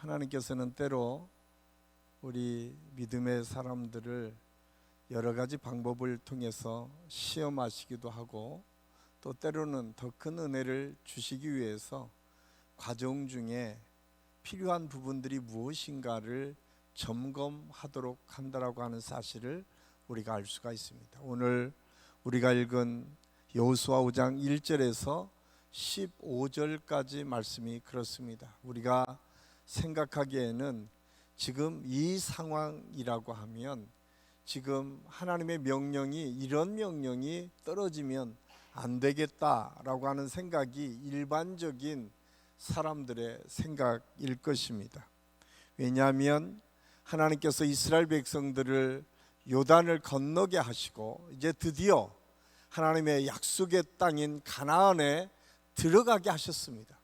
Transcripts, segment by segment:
하나님께서는 때로 우리 믿음의 사람들을 여러 가지 방법을 통해서 시험하시기도 하고, 또 때로는 더 큰 은혜를 주시기 위해서 과정 중에 필요한 부분들이 무엇인가를 점검하도록 한다라고 하는 사실을 우리가 알 수가 있습니다. 오늘 우리가 읽은 여호수아 5장 1절에서 15절까지 말씀이 그렇습니다. 우리가 생각하기에는 지금 이 상황이라고 하면 지금 하나님의 명령이, 이런 명령이 떨어지면 안 되겠다라고 하는 생각이 일반적인 사람들의 생각일 것입니다. 왜냐하면 하나님께서 이스라엘 백성들을 요단을 건너게 하시고 이제 드디어 하나님의 약속의 땅인 가나안에 들어가게 하셨습니다.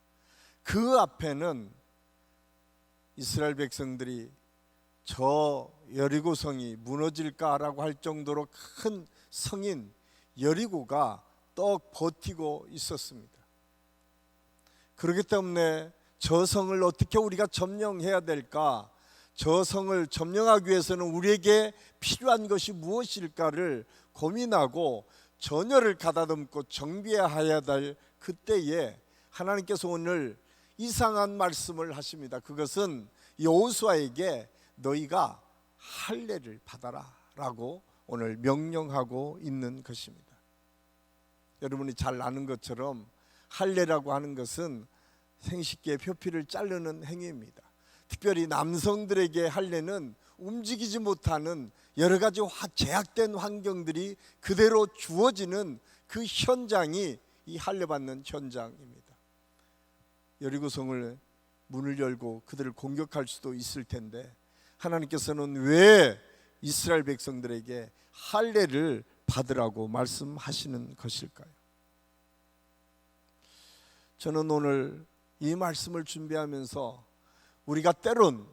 그 앞에는 이스라엘 백성들이 저 여리고성이 무너질까라고 할 정도로 큰 성인 여리고가 떡 버티고 있었습니다. 그렇기 때문에 저 성을 어떻게 우리가 점령해야 될까, 저 성을 점령하기 위해서는 우리에게 필요한 것이 무엇일까를 고민하고 전열을 가다듬고 정비해야 될 그때에 하나님께서 오늘 이상한 말씀을 하십니다. 그것은 여호수아에게 너희가 할례를 받아라 라고 오늘 명령하고 있는 것입니다. 여러분이 잘 아는 것처럼 할례라고 하는 것은 생식기의 표피를 자르는 행위입니다. 특별히 남성들에게 할례는 움직이지 못하는 여러 가지 제약된 환경들이 그대로 주어지는 그 현장이 이 할례 받는 현장입니다. 여리고성을 문을 열고 그들을 공격할 수도 있을 텐데 하나님께서는 왜 이스라엘 백성들에게 할례를 받으라고 말씀하시는 것일까요? 저는 오늘 이 말씀을 준비하면서 우리가 때론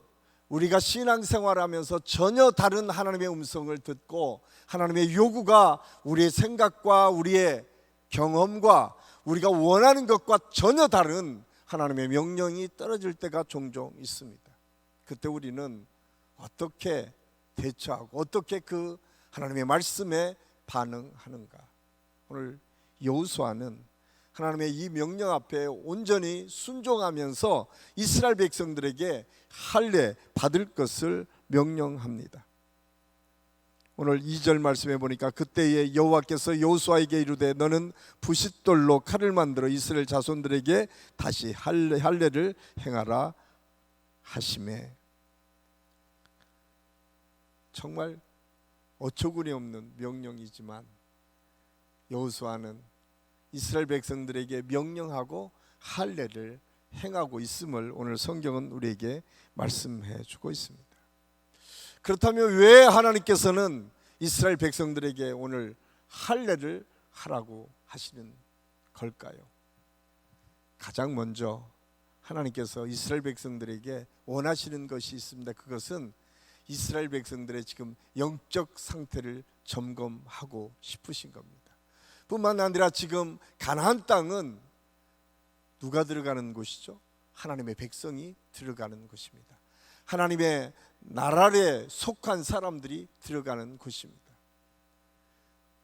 우리가 신앙생활하면서 전혀 다른 하나님의 음성을 듣고 하나님의 요구가 우리의 생각과 우리의 경험과 우리가 원하는 것과 전혀 다른 하나님의 명령이 떨어질 때가 종종 있습니다. 그때 우리는 어떻게 대처하고 어떻게 그 하나님의 말씀에 반응하는가? 오늘 여호수아는 하나님의 이 명령 앞에 온전히 순종하면서 이스라엘 백성들에게 할례 받을 것을 명령합니다. 오늘 2절 말씀해 보니까 그때에 여호와께서 여호수아에게 이르되 너는 부싯돌로 칼을 만들어 이스라엘 자손들에게 다시 할례를 행하라 하시매. 정말 어처구니 없는 명령이지만 여호수아는 이스라엘 백성들에게 명령하고 할례를 행하고 있음을 오늘 성경은 우리에게 말씀해 주고 있습니다. 그렇다면 왜 하나님께서는 이스라엘 백성들에게 오늘 할례를 하라고 하시는 걸까요? 가장 먼저 하나님께서 이스라엘 백성들에게 원하시는 것이 있습니다. 그것은 이스라엘 백성들의 지금 영적 상태를 점검하고 싶으신 겁니다. 뿐만 아니라 지금 가나안 땅은 누가 들어가는 곳이죠? 하나님의 백성이 들어가는 곳입니다. 하나님의 나라에 속한 사람들이 들어가는 곳입니다.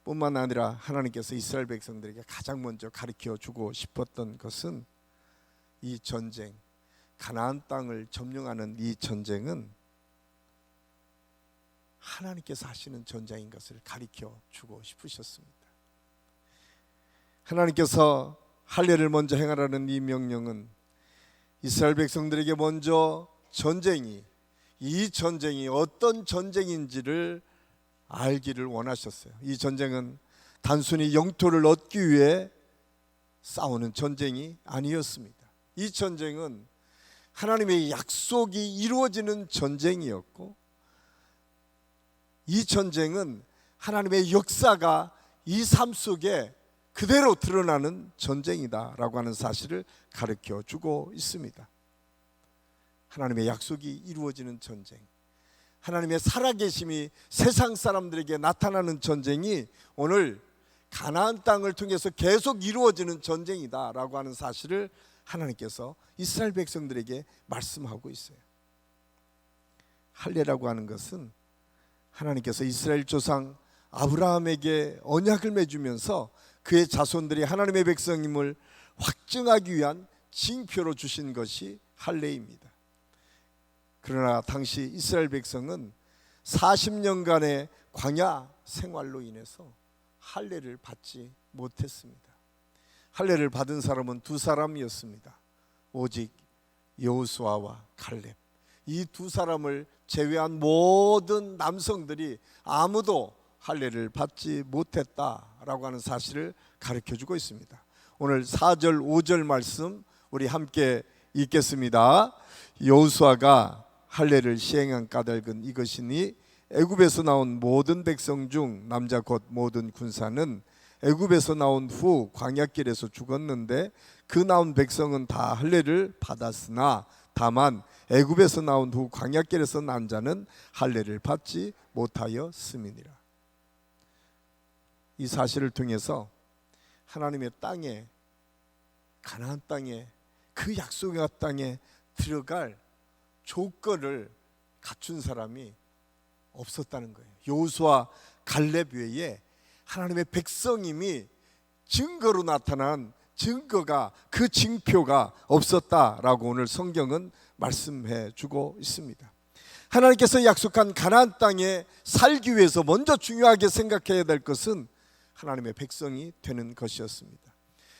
뿐만 아니라 하나님께서 이스라엘 백성들에게 가장 먼저 가르쳐 주고 싶었던 것은 이 전쟁, 가나안 땅을 점령하는 이 전쟁은 하나님께서 하시는 전쟁인 것을 가르쳐 주고 싶으셨습니다. 하나님께서 할례를 먼저 행하라는 이 명령은 이스라엘 백성들에게 먼저 이 전쟁이 어떤 전쟁인지를 알기를 원하셨어요. 이 전쟁은 단순히 영토를 얻기 위해 싸우는 전쟁이 아니었습니다. 이 전쟁은 하나님의 약속이 이루어지는 전쟁이었고, 이 전쟁은 하나님의 역사가 이 삶 속에 그대로 드러나는 전쟁이다라고 하는 사실을 가르쳐 주고 있습니다. 하나님의 약속이 이루어지는 전쟁, 하나님의 살아계심이 세상 사람들에게 나타나는 전쟁이 오늘 가나안 땅을 통해서 계속 이루어지는 전쟁이다라고 하는 사실을 하나님께서 이스라엘 백성들에게 말씀하고 있어요. 할례라고 하는 것은 하나님께서 이스라엘 조상 아브라함에게 언약을 맺으면서 그의 자손들이 하나님의 백성임을 확증하기 위한 징표로 주신 것이 할례입니다. 그러나 당시 이스라엘 백성은 40년간의 광야 생활로 인해서 할례를 받지 못했습니다. 할례를 받은 사람은 두 사람이었습니다. 오직 여호수아와 갈렙, 이 두 사람을 제외한 모든 남성들이 아무도 할례를 받지 못했다라고 하는 사실을 가르쳐주고 있습니다. 오늘 4절 5절 말씀 우리 함께 읽겠습니다. 여호수아가 할례를 시행한 까닭은 이것이니 애굽에서 나온 모든 백성 중 남자 곧 모든 군사는 애굽에서 나온 후 광야길에서 죽었는데 그 나온 백성은 다 할례를 받았으나 다만 애굽에서 나온 후 광야길에서 난 자는 할례를 받지 못하였음이니라. 이 사실을 통해서 하나님의 땅에, 가나안 땅에, 그 약속의 땅에 들어갈 조건을 갖춘 사람이 없었다는 거예요. 여호수아 갈렙 외에 하나님의 백성임이 증거로 나타난 증거가, 그 징표가 없었다라고 오늘 성경은 말씀해 주고 있습니다. 하나님께서 약속한 가나안 땅에 살기 위해서 먼저 중요하게 생각해야 될 것은 하나님의 백성이 되는 것이었습니다.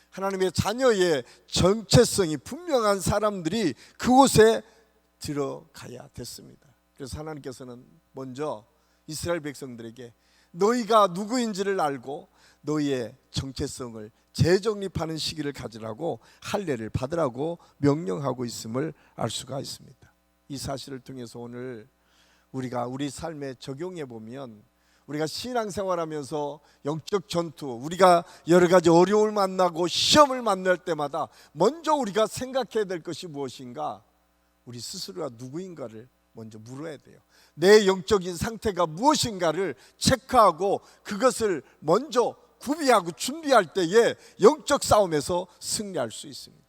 하나님의 자녀의 정체성이 분명한 사람들이 그곳에 들어가야 됐습니다. 그래서 하나님께서는 먼저 이스라엘 백성들에게 너희가 누구인지를 알고 너희의 정체성을 재정립하는 시기를 가지라고 할례를 받으라고 명령하고 있음을 알 수가 있습니다. 이 사실을 통해서 오늘 우리가 우리 삶에 적용해 보면, 우리가 신앙생활하면서 영적 전투, 우리가 여러 가지 어려움을 만나고 시험을 만날 때마다 먼저 우리가 생각해야 될 것이 무엇인가? 우리 스스로가 누구인가를 먼저 물어야 돼요. 내 영적인 상태가 무엇인가를 체크하고 그것을 먼저 구비하고 준비할 때에 영적 싸움에서 승리할 수 있습니다.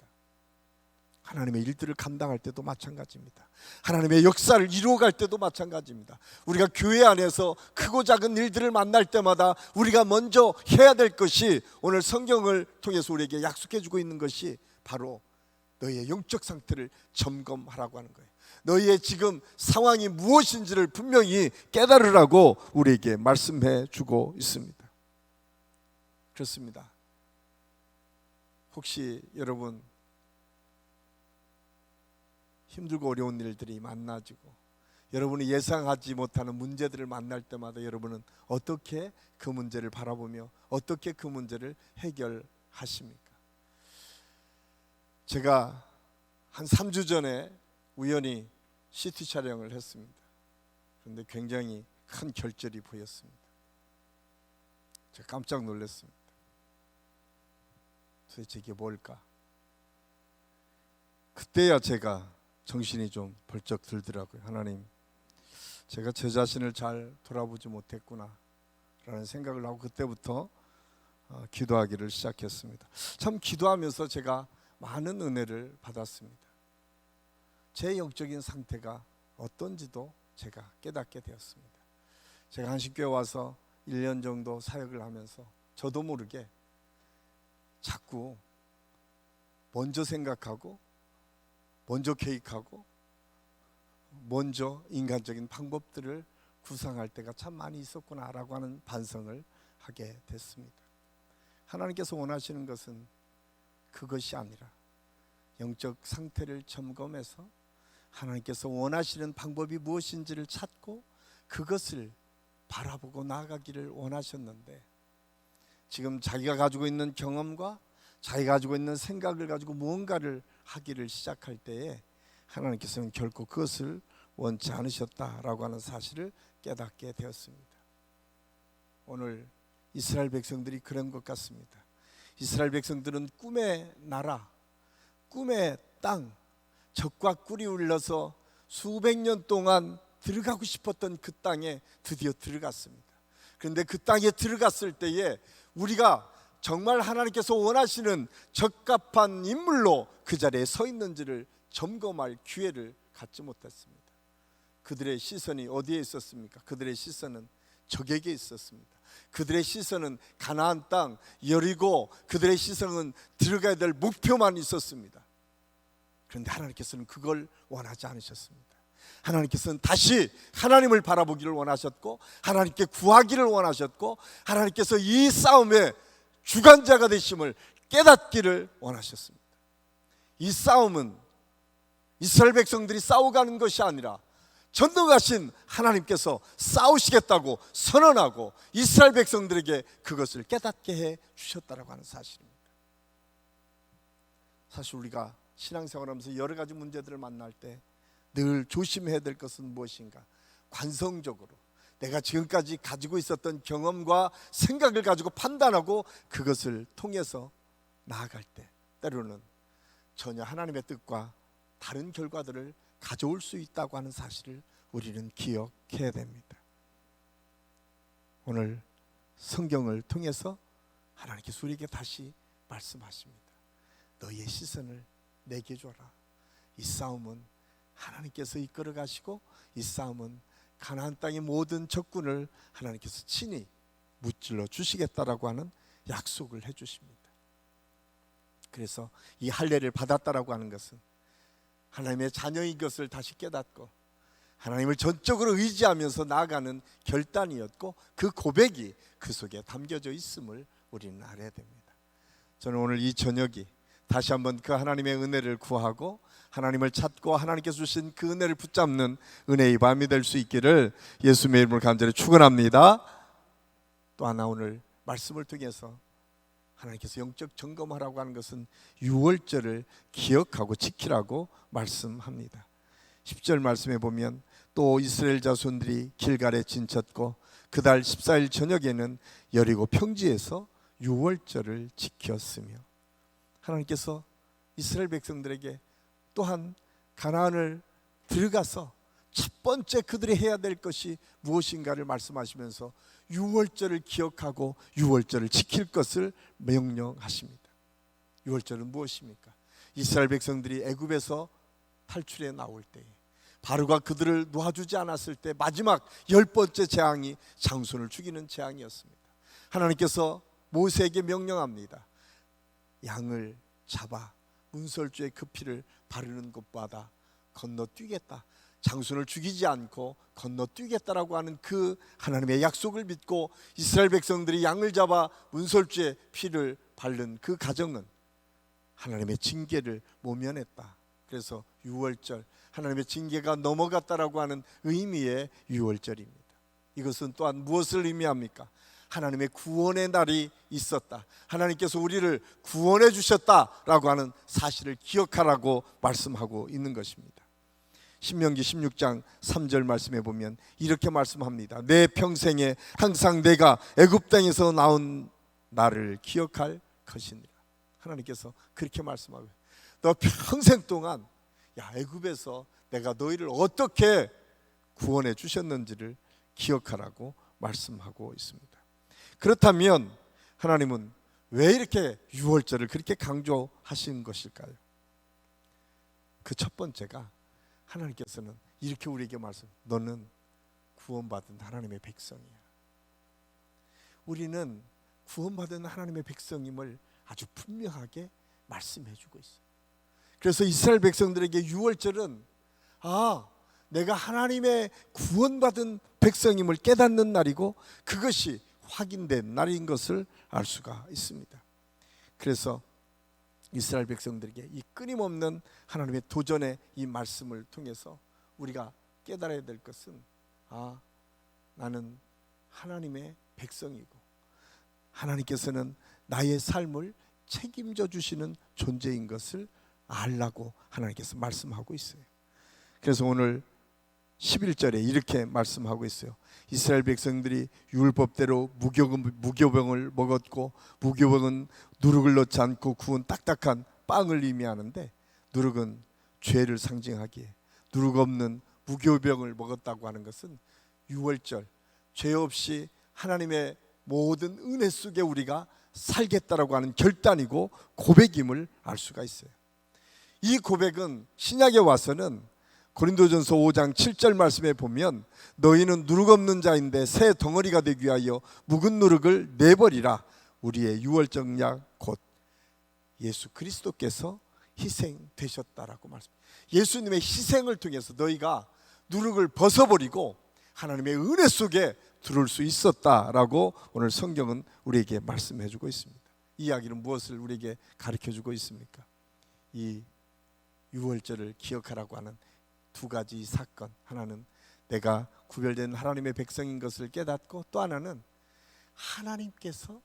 하나님의 일들을 감당할 때도 마찬가지입니다. 하나님의 역사를 이루어갈 때도 마찬가지입니다. 우리가 교회 안에서 크고 작은 일들을 만날 때마다 우리가 먼저 해야 될 것이, 오늘 성경을 통해서 우리에게 약속해 주고 있는 것이 바로 너희의 영적 상태를 점검하라고 하는 거예요. 너희의 지금 상황이 무엇인지를 분명히 깨달으라고 우리에게 말씀해 주고 있습니다. 그렇습니다. 혹시 여러분 힘들고 어려운 일들이 만나지고 여러분이 예상하지 못하는 문제들을 만날 때마다 여러분은 어떻게 그 문제를 바라보며 어떻게 그 문제를 해결하십니까? 제가 한 3주 전에 우연히 CT 촬영을 했습니다. 그런데 굉장히 큰 결절이 보였습니다. 제가 깜짝 놀랐습니다. 도대체 이게 뭘까? 그때야 제가 정신이 좀 벌쩍 들더라고요. 하나님, 제가 제 자신을 잘 돌아보지 못했구나 라는 생각을 하고 그때부터 기도하기를 시작했습니다. 참 기도하면서 제가 많은 은혜를 받았습니다. 제 영적인 상태가 어떤지도 제가 깨닫게 되었습니다. 제가 한식교회 와서 1년 정도 사역을 하면서 저도 모르게 자꾸 먼저 생각하고 먼저 계획하고 먼저 인간적인 방법들을 구상할 때가 참 많이 있었구나라고 하는 반성을 하게 됐습니다. 하나님께서 원하시는 것은 그것이 아니라 영적 상태를 점검해서 하나님께서 원하시는 방법이 무엇인지를 찾고 그것을 바라보고 나아가기를 원하셨는데, 지금 자기가 가지고 있는 경험과 자기가 가지고 있는 생각을 가지고 무언가를 하기를 시작할 때에 하나님께서는 결코 그것을 원치 않으셨다라고 하는 사실을 깨닫게 되었습니다. 오늘 이스라엘 백성들이 그런 것 같습니다. 이스라엘 백성들은 꿈의 나라, 꿈의 땅, 적과 꿀이 흘러서 수백 년 동안 들어가고 싶었던 그 땅에 드디어 들어갔습니다. 그런데 그 땅에 들어갔을 때에 우리가 정말 하나님께서 원하시는 적합한 인물로 그 자리에 서 있는지를 점검할 기회를 갖지 못했습니다. 그들의 시선이 어디에 있었습니까? 그들의 시선은 적에게 있었습니다. 그들의 시선은 가나안 땅 여리고, 그들의 시선은 들어가야 될 목표만 있었습니다. 그런데 하나님께서는 그걸 원하지 않으셨습니다. 하나님께서는 다시 하나님을 바라보기를 원하셨고, 하나님께 구하기를 원하셨고, 하나님께서 이 싸움의 주관자가 되심을 깨닫기를 원하셨습니다. 이 싸움은 이스라엘 백성들이 싸워가는 것이 아니라 전능하신 하나님께서 싸우시겠다고 선언하고 이스라엘 백성들에게 그것을 깨닫게 해 주셨다라고 하는 사실입니다. 사실 우리가 신앙생활하면서 여러 가지 문제들을 만날 때 늘 조심해야 될 것은 무엇인가? 관성적으로 내가 지금까지 가지고 있었던 경험과 생각을 가지고 판단하고 그것을 통해서 나아갈 때 때로는 전혀 하나님의 뜻과 다른 결과들을 가져올 수 있다고 하는 사실을 우리는 기억해야 됩니다. 오늘 성경을 통해서 하나님께서 우리에게 다시 말씀하십니다. 너희의 시선을 내게 줘라. 이 싸움은 하나님께서 이끌어 가시고, 이 싸움은 가나안 땅의 모든 적군을 하나님께서 친히 무찔러 주시겠다라고 하는 약속을 해주십니다. 그래서 이 할례를 받았다라고 하는 것은 하나님의 자녀인 것을 다시 깨닫고 하나님을 전적으로 의지하면서 나아가는 결단이었고, 그 고백이 그 속에 담겨져 있음을 우리는 알아야 됩니다. 저는 오늘 이 저녁이 다시 한번 그 하나님의 은혜를 구하고 하나님을 찾고 하나님께서 주신 그 은혜를 붙잡는 은혜의 밤이 될 수 있기를 예수님의 이름으로 간절히 축원합니다. 또 하나, 오늘 말씀을 통해서 하나님께서 영적 점검하라고 하는 것은 유월절을 기억하고 지키라고 말씀합니다. 10절 말씀에 보면 또 이스라엘 자손들이 길갈에 진쳤고 그달 14일 저녁에는 여리고 평지에서 유월절을 지켰으며, 하나님께서 이스라엘 백성들에게 또한 가나안을 들어가서 첫 번째 그들이 해야 될 것이 무엇인가를 말씀하시면서 유월절을 기억하고 유월절을 지킬 것을 명령하십니다. 유월절은 무엇입니까? 이스라엘 백성들이 애굽에서 탈출해 나올 때에 바로가 그들을 놓아주지 않았을 때 마지막 10번째 재앙이 장손을 죽이는 재앙이었습니다. 하나님께서 모세에게 명령합니다. 양을 잡아 문설주의 그 피를 바르는 곳마다 건너뛰겠다. 장손을 죽이지 않고 건너뛰겠다라고 하는 그 하나님의 약속을 믿고 이스라엘 백성들이 양을 잡아 문설주의 피를 바른 그 가정은 하나님의 징계를 모면했다. 그래서 유월절, 하나님의 징계가 넘어갔다라고 하는 의미의 유월절입니다. 이것은 또한 무엇을 의미합니까? 하나님의 구원의 날이 있었다. 하나님께서 우리를 구원해 주셨다라고 하는 사실을 기억하라고 말씀하고 있는 것입니다. 신명기 16장 3절 말씀에 보면 이렇게 말씀합니다. 내 평생에 항상 내가 애굽 땅에서 나온 나를 기억할 것이니라. 하나님께서 그렇게 말씀하고, 너 평생 동안 애굽에서 내가 너희를 어떻게 구원해 주셨는지를 기억하라고 말씀하고 있습니다. 그렇다면 하나님은 왜 이렇게 유월절을 그렇게 강조하신 것일까요? 그 첫 번째가 하나님께서는 이렇게 우리에게 말씀, 너는 구원받은 하나님의 백성이야. 우리는 구원받은 하나님의 백성임을 아주 분명하게 말씀해 주고 있어요. 그래서 이스라엘 백성들에게 유월절은 내가 하나님의 구원받은 백성임을 깨닫는 날이고 그것이 확인된 날인 것을 알 수가 있습니다. 그래서 이스라엘 백성들에게 이 끊임없는 하나님의 도전의 이 말씀을 통해서 우리가 깨달아야 될 것은 나는 하나님의 백성이고 하나님께서는 나의 삶을 책임져 주시는 존재인 것을 알라고 하나님께서 말씀하고 있어요. 그래서 오늘 11절에 이렇게 말씀하고 있어요. 이스라엘 백성들이 율법대로 무교병을 먹었고, 무교병은 누룩을 넣지 않고 구운 딱딱한 빵을 의미하는데, 누룩은 죄를 상징하기에 누룩 없는 무교병을 먹었다고 하는 것은 유월절, 죄 없이 하나님의 모든 은혜 속에 우리가 살겠다라고 하는 결단이고 고백임을 알 수가 있어요. 이 고백은 신약에 와서는 고린도전서 5장 7절 말씀에 보면 너희는 누룩 없는 자인데 새 덩어리가 되기 위하여 묵은 누룩을 내버리라. 우리의 유월절 약 곧 예수 그리스도께서 희생되셨다라고 말씀합니다. 예수님의 희생을 통해서 너희가 누룩을 벗어버리고 하나님의 은혜 속에 들어올 수 있었다라고 오늘 성경은 우리에게 말씀해 주고 있습니다. 이 이야기는 무엇을 우리에게 가르쳐 주고 있습니까? 이 유월절을 기억하라고 하는 두 가지 사건, 하나는 내가 구별된 하나님의 백성인 것을 깨닫고, 또 하나는 하나님께서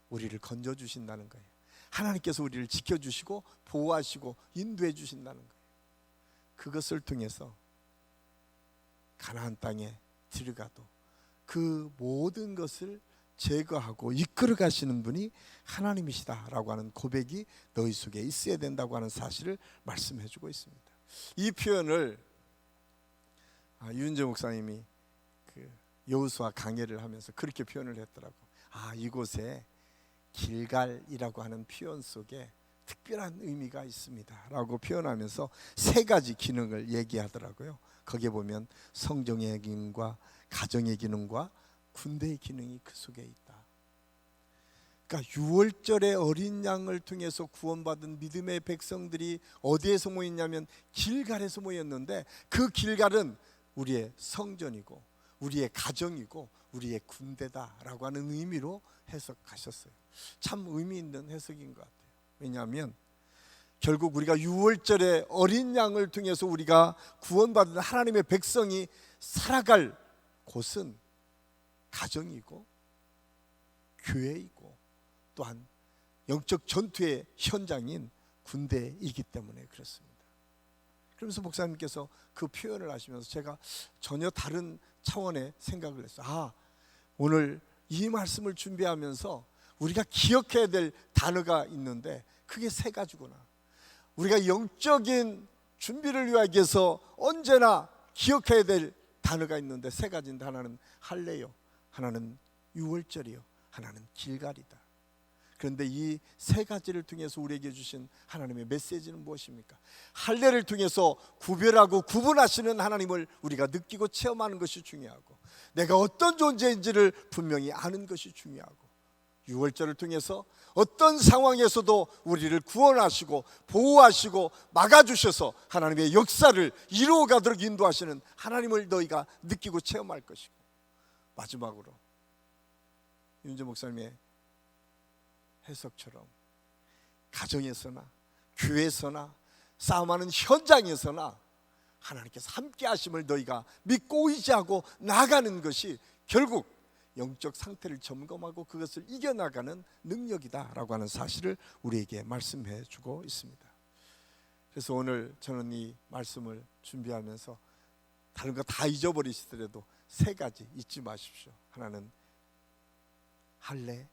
우리를 건져주신다는 거예요. 하나님께서 우리를 지켜주시고 보호하시고 인도해 주신다는 거예요. 그것을 통해서 가나안 땅에 들어가도 그 모든 것을 제거하고 이끌어 가시는 분이 하나님이시다라고 하는 고백이 너희 속에 있어야 된다고 하는 사실을 말씀해 주고 있습니다. 이 표현을 유은재 목사님이 그 여호수아 강해를 하면서 그렇게 표현을 했더라고. 이곳에 길갈이라고 하는 표현 속에 특별한 의미가 있습니다 라고 표현하면서 세 가지 기능을 얘기하더라고요. 거기에 보면 성정의 기능과 가정의 기능과 군대의 기능이 그 속에 있다. 그러니까 유월절의 어린 양을 통해서 구원받은 믿음의 백성들이 어디에서 모였냐면 길갈에서 모였는데, 그 길갈은 우리의 성전이고 우리의 가정이고 우리의 군대다라고 하는 의미로 해석하셨어요. 참 의미 있는 해석인 것 같아요. 왜냐하면 결국 우리가 유월절의 어린 양을 통해서 우리가 구원받은 하나님의 백성이 살아갈 곳은 가정이고 교회이고 또한 영적 전투의 현장인 군대이기 때문에 그렇습니다. 그러면서 목사님께서 그 표현을 하시면서 제가 전혀 다른 차원의 생각을 했어요. 오늘 이 말씀을 준비하면서 우리가 기억해야 될 단어가 있는데 그게 세 가지구나. 우리가 영적인 준비를 위해서 언제나 기억해야 될 단어가 있는데 세 가지인데, 하나는 할례요, 하나는 유월절이요, 하나는 길갈이다. 그런데 이 세 가지를 통해서 우리에게 주신 하나님의 메시지는 무엇입니까? 할례를 통해서 구별하고 구분하시는 하나님을 우리가 느끼고 체험하는 것이 중요하고, 내가 어떤 존재인지를 분명히 아는 것이 중요하고, 유월절을 통해서 어떤 상황에서도 우리를 구원하시고 보호하시고 막아주셔서 하나님의 역사를 이루어가도록 인도하시는 하나님을 너희가 느끼고 체험할 것이고, 마지막으로 윤재 목사님의 해석처럼 가정에서나 교회에서나 싸움하는 현장에서나 하나님께서 함께 하심을 너희가 믿고 의지하고 나가는 것이 결국 영적 상태를 점검하고 그것을 이겨나가는 능력이다라고 하는 사실을 우리에게 말씀해 주고 있습니다. 그래서 오늘 저는 이 말씀을 준비하면서 다른 거 다 잊어버리시더라도 세 가지 잊지 마십시오. 하나는 할례,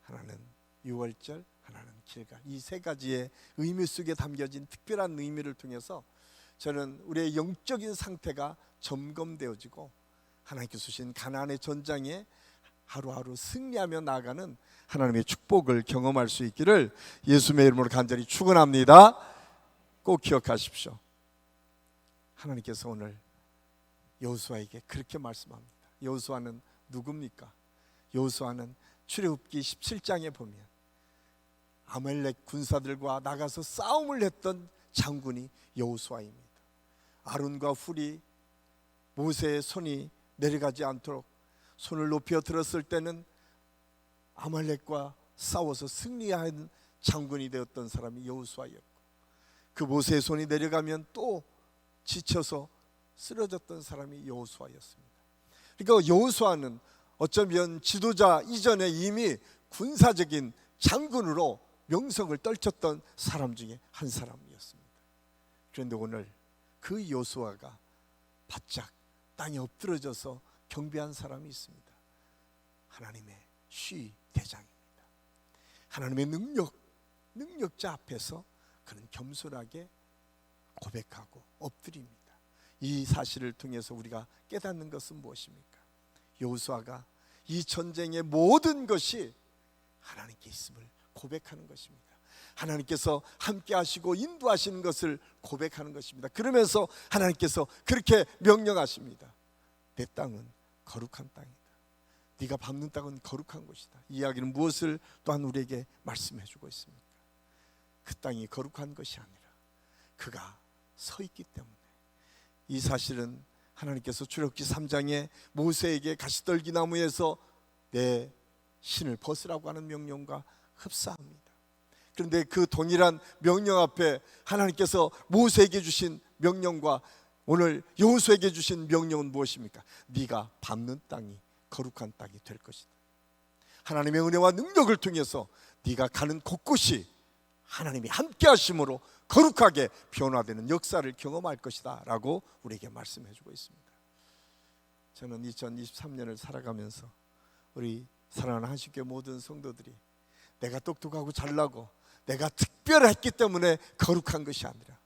하나는 유월절, 하나는 길갈. 이 세 가지의 의미 속에 담겨진 특별한 의미를 통해서 저는 우리의 영적인 상태가 점검되어지고 하나님께서 주신 가나안의 전장에 하루하루 승리하며 나아가는 하나님의 축복을 경험할 수 있기를 예수님의 이름으로 간절히 축원합니다. 꼭 기억하십시오. 하나님께서 오늘 여호수아에게 그렇게 말씀합니다. 여호수아는 누굽니까? 여호수아는 출애굽기 17장에 보면 아말렉 군사들과 나가서 싸움을 했던 장군이 여호수아입니다. 아론과 훌이 모세의 손이 내려가지 않도록 손을 높여 들었을 때는 아말렉과 싸워서 승리한 장군이 되었던 사람이 여호수아였고, 그 모세의 손이 내려가면 또 지쳐서 쓰러졌던 사람이 여호수아였습니다. 그러니까 여호수아는 어쩌면 지도자 이전에 이미 군사적인 장군으로 명성을 떨쳤던 사람 중에 한 사람이었습니다. 그런데 오늘 그 여호수아가 바짝 땅에 엎드러져서 경배한 사람이 있습니다. 하나님의 쉬 대장입니다. 하나님의 능력자 앞에서 그는 겸손하게 고백하고 엎드립니다. 이 사실을 통해서 우리가 깨닫는 것은 무엇입니까? 여호수아가 이 전쟁의 모든 것이 하나님께 있음을 고백하는 것입니다. 하나님께서 함께 하시고 인도하시는 것을 고백하는 것입니다. 그러면서 하나님께서 그렇게 명령하십니다. 내 땅은 거룩한 땅이다. 네가 밟는 땅은 거룩한 곳이다. 이 이야기는 무엇을 또한 우리에게 말씀해 주고 있습니까? 그 땅이 거룩한 것이 아니라 그가 서 있기 때문에. 이 사실은 하나님께서 출애굽기 3장에 모세에게 가시떨기 나무에서 내 신을 벗으라고 하는 명령과 흡사합니다. 그런데 그 동일한 명령 앞에 하나님께서 모세에게 주신 명령과 오늘 여호수아에게 주신 명령은 무엇입니까? 네가 밟는 땅이 거룩한 땅이 될 것이다. 하나님의 은혜와 능력을 통해서 네가 가는 곳곳이 하나님이 함께 하심으로 거룩하게 변화되는 역사를 경험할 것이다 라고 우리에게 말씀해 주고 있습니다. 저는 2023년을 살아가면서 우리 사랑하는 한식교회 모든 성도들이 내가 똑똑하고 잘나고 내가 특별했기 때문에 거룩한 것이 아니라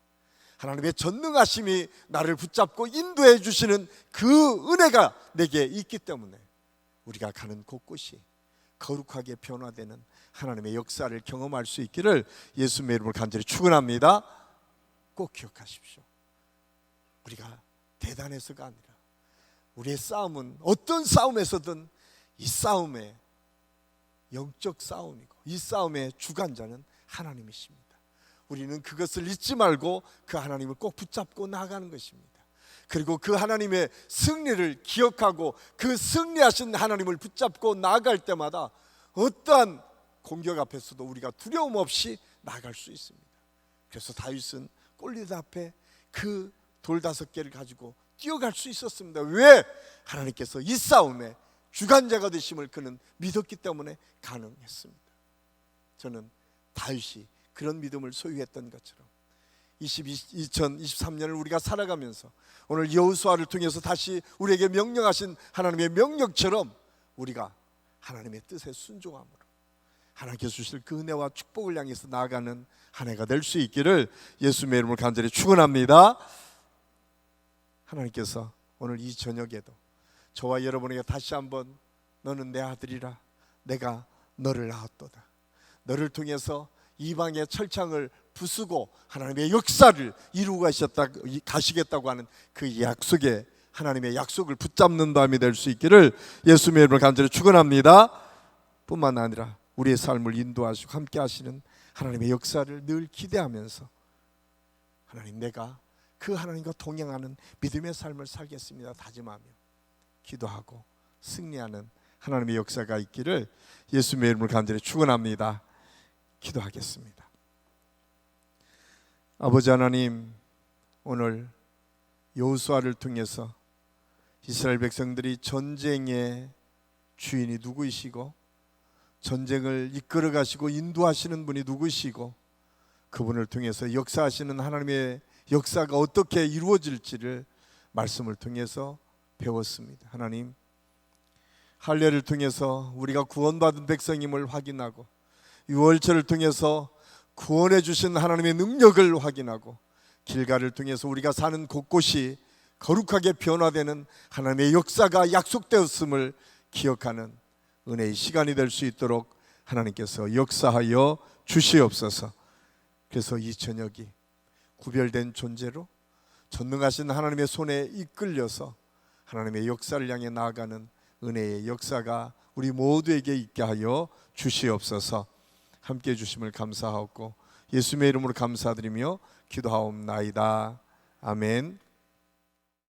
하나님의 전능하심이 나를 붙잡고 인도해 주시는 그 은혜가 내게 있기 때문에 우리가 가는 곳곳이 거룩하게 변화되는 하나님의 역사를 경험할 수 있기를 예수님의 이름으로 간절히 축원합니다. 꼭 기억하십시오. 우리가 대단해서가 아니라 우리의 싸움은 어떤 싸움에서든 이 싸움의 영적 싸움이고 이 싸움의 주관자는 하나님이십니다. 우리는 그것을 잊지 말고 그 하나님을 꼭 붙잡고 나아가는 것입니다. 그리고 그 하나님의 승리를 기억하고 그 승리하신 하나님을 붙잡고 나아갈 때마다 어떠한 공격 앞에서도 우리가 두려움 없이 나아갈 수 있습니다. 그래서 다윗은 골리앗 앞에 그 돌 5개를 가지고 뛰어갈 수 있었습니다. 왜? 하나님께서 이 싸움에 주관자가 되심을 그는 믿었기 때문에 가능했습니다. 저는 다윗이 그런 믿음을 소유했던 것처럼 2023년을 우리가 살아가면서 오늘 여호수아를 통해서 다시 우리에게 명령하신 하나님의 명령처럼 우리가 하나님의 뜻에 순종함으로 하나님께서 주실 그 은혜와 축복을 향해서 나아가는 한 해가 될 수 있기를 예수님의 이름으로 간절히 축원합니다. 하나님께서 오늘 이 저녁에도 저와 여러분에게 다시 한번 너는 내 아들이라 내가 너를 낳았도다. 너를 통해서 이방의 철창을 부수고 하나님의 역사를 이루고 가시겠다고 하는 그 약속에 하나님의 약속을 붙잡는 밤이 될 수 있기를 예수님의 이름으로 간절히 축원합니다. 뿐만 아니라 우리의 삶을 인도하시고 함께 하시는 하나님의 역사를 늘 기대하면서 하나님 내가 그 하나님과 동행하는 믿음의 삶을 살겠습니다 다짐하며 기도하고 승리하는 하나님의 역사가 있기를 예수님의 이름으로 간절히 축원합니다. 기도하겠습니다. 아버지 하나님, 오늘 여호수아를 통해서 이스라엘 백성들이 전쟁의 주인이 누구이시고 전쟁을 이끌어 가시고 인도하시는 분이 누구시고 그분을 통해서 역사하시는 하나님의 역사가 어떻게 이루어질지를 말씀을 통해서 배웠습니다. 하나님, 할례를 통해서 우리가 구원받은 백성임을 확인하고 유월절을 통해서 구원해 주신 하나님의 능력을 확인하고 길가를 통해서 우리가 사는 곳곳이 거룩하게 변화되는 하나님의 역사가 약속되었음을 기억하는 은혜의 시간이 될 수 있도록 하나님께서 역사하여 주시옵소서. 그래서 이 저녁이 구별된 존재로 전능하신 하나님의 손에 이끌려서 하나님의 역사를 향해 나아가는 은혜의 역사가 우리 모두에게 있게 하여 주시옵소서. 함께해 주심을 감사하고 예수님의 이름으로 감사드리며 기도하옵나이다. 아멘.